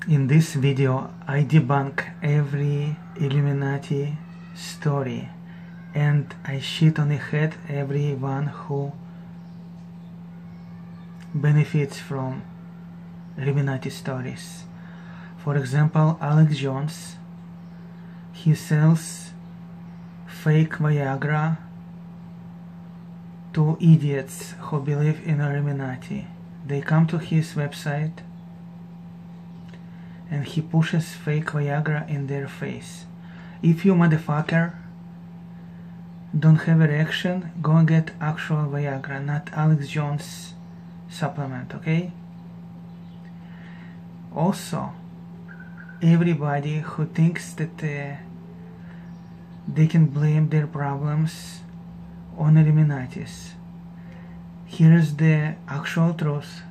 In this video, I debunk every Illuminati story and I shit on the head everyone who benefits from Illuminati stories. For example, Alex Jones, he sells fake Viagra to idiots who believe in Illuminati. They come to his website and he pushes fake Viagra in their face. If you motherfucker don't have a reaction, go and get actual Viagra, not Alex Jones supplement, okay? Also, everybody who thinks that they can blame their problems on Illuminatis, here's the actual truth.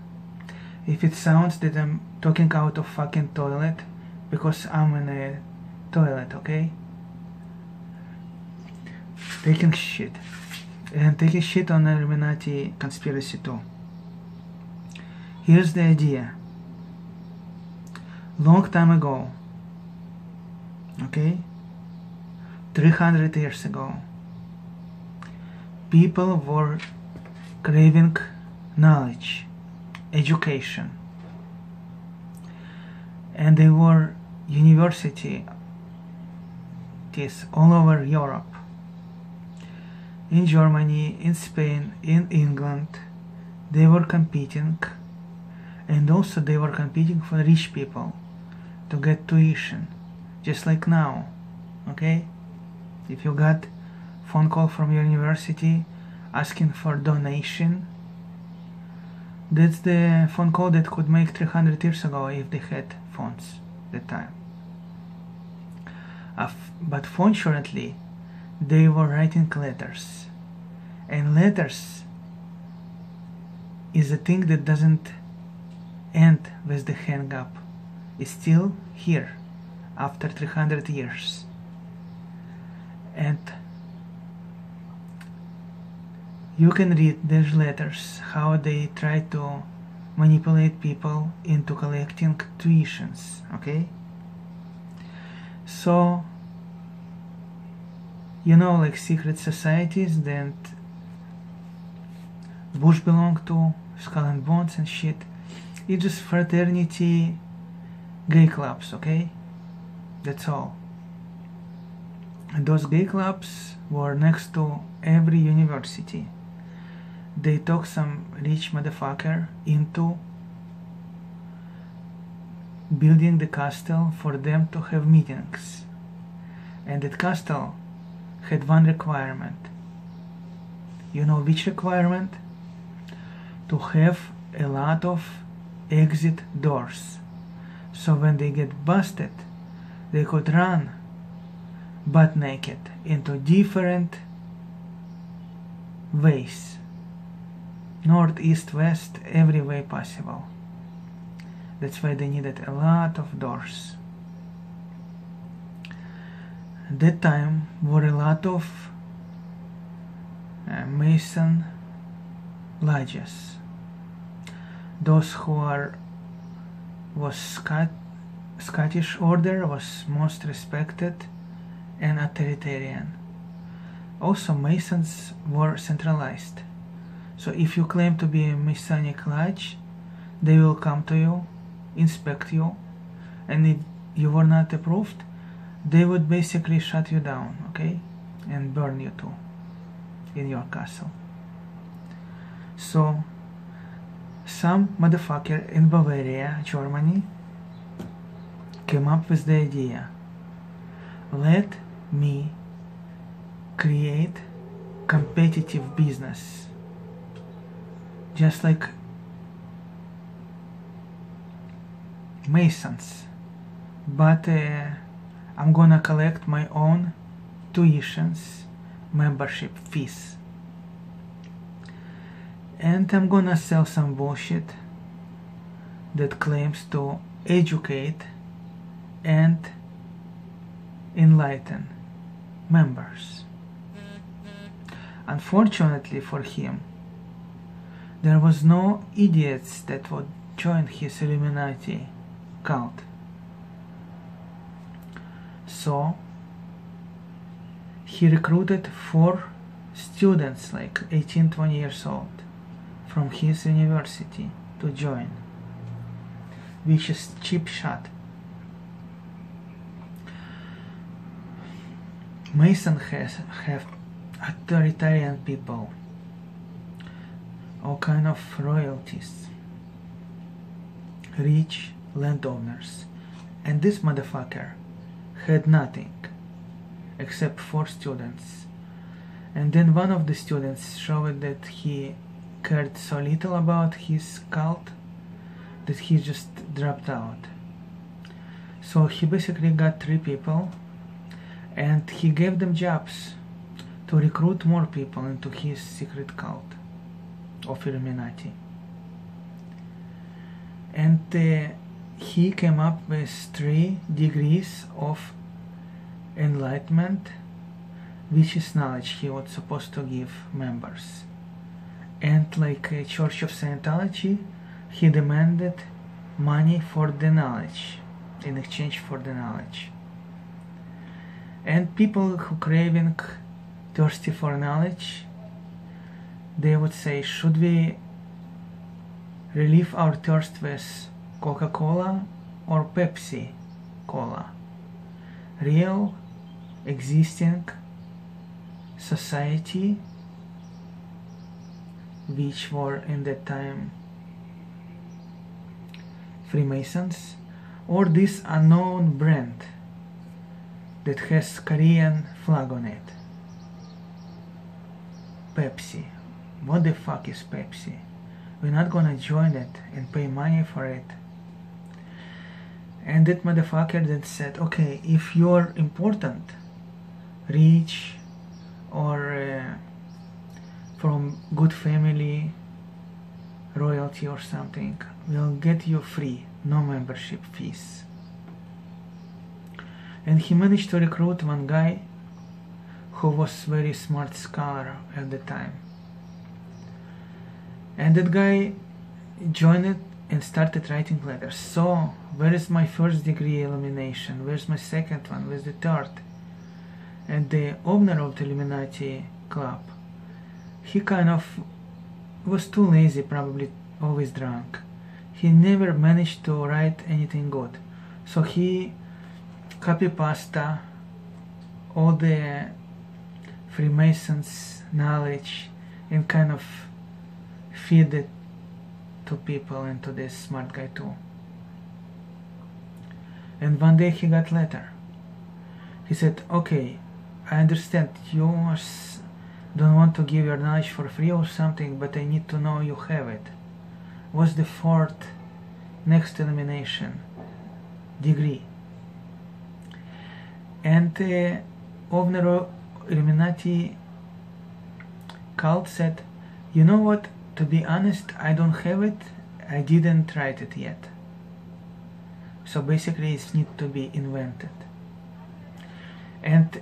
If it sounds that I'm talking out of fucking toilet, because I'm in a toilet, okay? Taking shit. And taking shit on Illuminati conspiracy too. Here's the idea. Long time ago, okay? 300 years ago, people were craving knowledge, education, and there were universities all over Europe, in Germany, in Spain, in England. They were competing, and also they were competing for rich people to get tuition, just like now, okay? If you got phone call from your university asking for donation, that's the phone call that could make 300 years ago if they had phones at the time. But fortunately, they were writing letters. And letters is a thing that doesn't end with the hang up. It's still here after 300 years. And you can read these letters, how they try to manipulate people into collecting tuitions, okay? So, you know, like secret societies that Bush belonged to, Skull and Bones and shit, it's just fraternity gay clubs, okay? That's all. And those gay clubs were next to every university. They took some rich motherfucker into building the castle for them to have meetings. And that castle had one requirement. You know which requirement? To have a lot of exit doors. So when they get busted, they could run butt naked into different ways. North, east, west, every way possible. That's why they needed a lot of doors. At that time were a lot of Mason lodges. Those who was Scottish order was most respected and authoritarian. Also, Masons were centralized. So if you claim to be a Masonic lodge, they will come to you, inspect you, and if you were not approved, they would basically shut you down, okay? And burn you too, in your castle. So, some motherfucker in Bavaria, Germany, came up with the idea, let me create competitive business. Just like Masons, but I'm gonna collect my own tuitions, membership fees, and I'm gonna sell some bullshit that claims to educate and enlighten members. Unfortunately for him, there was no idiots that would join his Illuminati cult. So he recruited 4 students, like 18, 20 years old, from his university to join, which is cheap shot. Mason have authoritarian people, all kind of royalties, rich landowners, and this motherfucker had nothing except 4 students. And then one of the students showed that he cared so little about his cult that he just dropped out. So he basically got 3 people, and he gave them jobs to recruit more people into his secret cult of Illuminati. And he came up with 3 degrees of enlightenment, which is knowledge he was supposed to give members. And like a Church of Scientology, he demanded money for the knowledge, in exchange for the knowledge. And people who craving, thirsty for knowledge, they would say, should we relieve our thirst with Coca-Cola or Pepsi Cola? Real, existing society, which were in that time Freemasons, or this unknown brand that has Korean flag on it. Pepsi. What the fuck is Pepsi? We're not gonna join it and pay money for it. And that motherfucker then said, okay, if you're important, rich, or from good family, royalty or something, we'll get you free, no membership fees. And he managed to recruit one guy who was very smart scholar at the time. And that guy joined it and started writing letters. So, where is my first degree illumination? Where's my second one? Where's the third? And the owner of the Illuminati club, he kind of was too lazy, probably always drunk. He never managed to write anything good. So he copy-pasta all the Freemasons' knowledge and kind of feed it to people and to this smart guy too. And one day he got a letter. He said, okay, I understand you don't want to give your knowledge for free or something, but I need to know you have it. What's the 4th next illumination degree? And the owner of Illuminati cult said, you know what, to be honest, I don't have it, I didn't write it yet. So basically it needs to be invented. And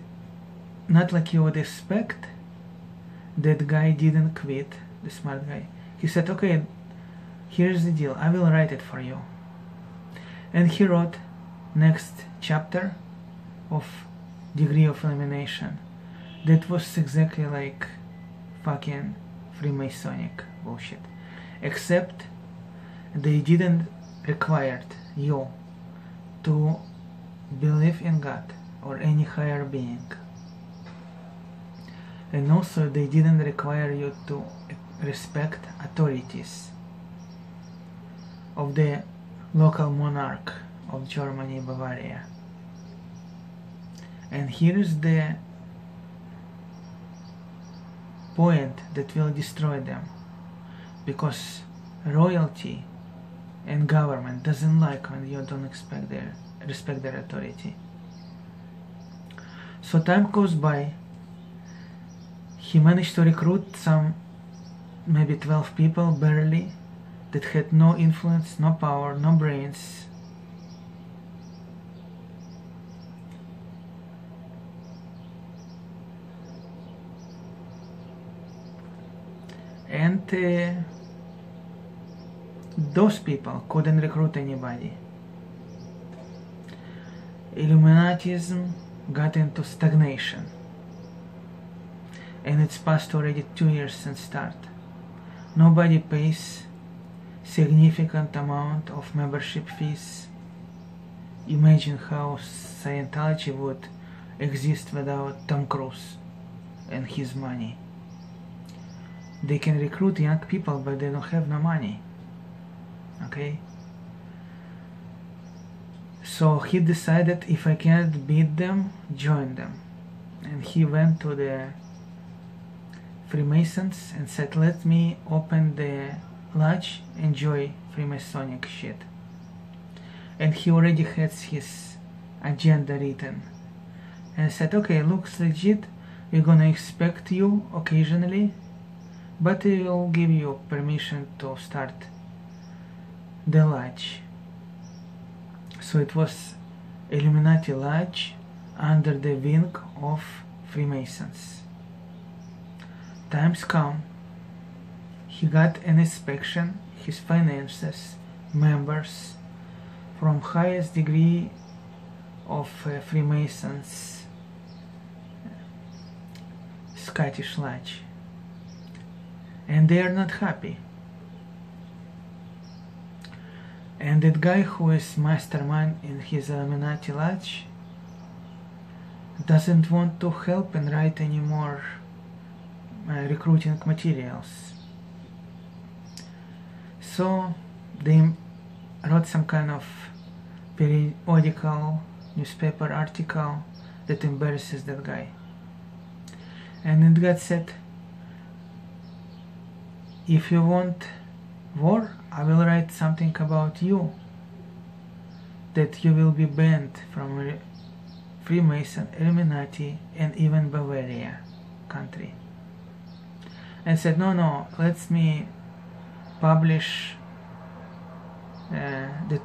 not like you would expect, that guy didn't quit, the smart guy. He said, okay, here's the deal, I will write it for you. And he wrote next chapter of degree of illumination. That was exactly like fucking Freemasonic bullshit. Except they didn't require you to believe in God or any higher being. And also they didn't require you to respect authorities of the local monarch of Germany, Bavaria. And here's the point that will destroy them, because royalty and government doesn't like when you don't respect their authority. So time goes by, he managed to recruit some maybe 12 people barely, that had no influence, no power, no brains. And those people couldn't recruit anybody. Illuminatism got into stagnation, and it's past already 2 years since start. Nobody pays significant amount of membership fees. Imagine how Scientology would exist without Tom Cruise and his money. They can recruit young people, but they don't have no money. Okay? So he decided, if I can't beat them, join them. And he went to the Freemasons and said, let me open the lodge, enjoy Freemasonic shit. And he already has his agenda written. And said, okay, looks legit, we're gonna expect you occasionally, but we will give you permission to start the lodge. So it was Illuminati lodge under the wing of Freemasons. Times come, he got an inspection, his finances, members, from highest degree of Freemasons, Scottish Lodge, and they are not happy. And that guy who is mastermind in his Illuminati Lodge doesn't want to help and write any more recruiting materials. So they wrote some kind of periodical newspaper article that embarrasses that guy. And it got said, if you want war, I will write something about you, that you will be banned from Freemason, Illuminati, and even Bavaria country. And said, no, let me publish the,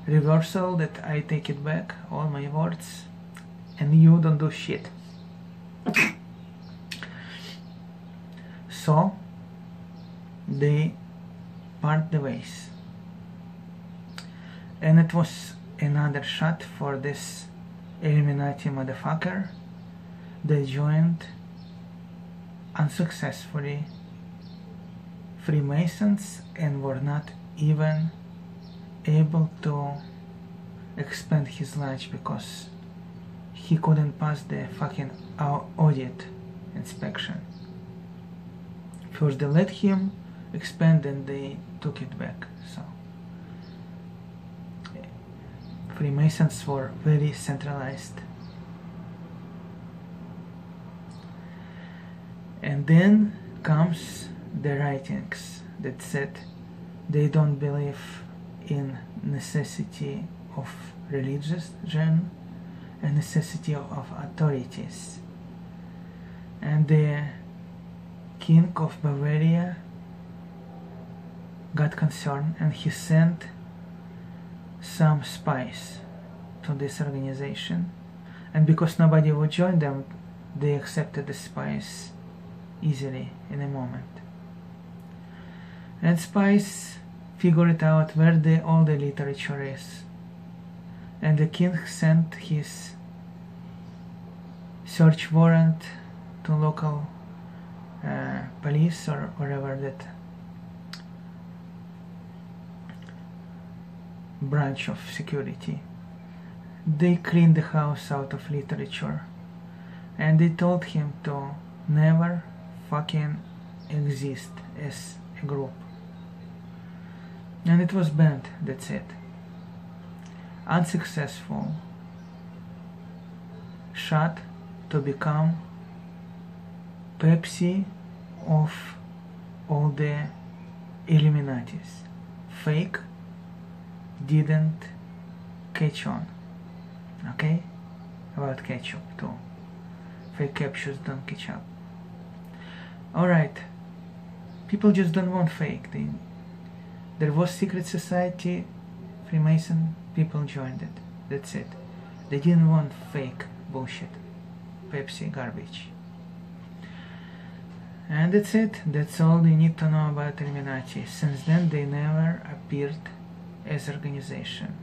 reversal, that I take it back, all my words, and you don't do shit. So they part the ways, and it was another shot for this Illuminati motherfucker. They joined unsuccessfully Freemasons and were not even able to expand his lodge because he couldn't pass the fucking audit inspection. First they let him expand and they took it back. So Freemasons were very centralized. And then comes the writings that said they don't believe in necessity of religion and necessity of authorities. And the King of Bavaria got concerned and he sent some spies to this organization, and because nobody would join them, they accepted the spies easily in a moment. And spies figured out where all the literature is, and the king sent his search warrant to local police or wherever that branch of security. They cleaned the house out of literature, and they told him to never fucking exist as a group. And it was banned, that's it. Unsuccessful. Shot to become Pepsi of all the Illuminatis. Fake didn't catch on. Okay? About ketchup too. Fake captures don't catch up. Alright. People just don't want fake. There was secret society, Freemason, people joined it. That's it. They didn't want fake bullshit. Pepsi garbage. And that's it. That's all they need to know about Illuminati. Since then they never appeared as organization.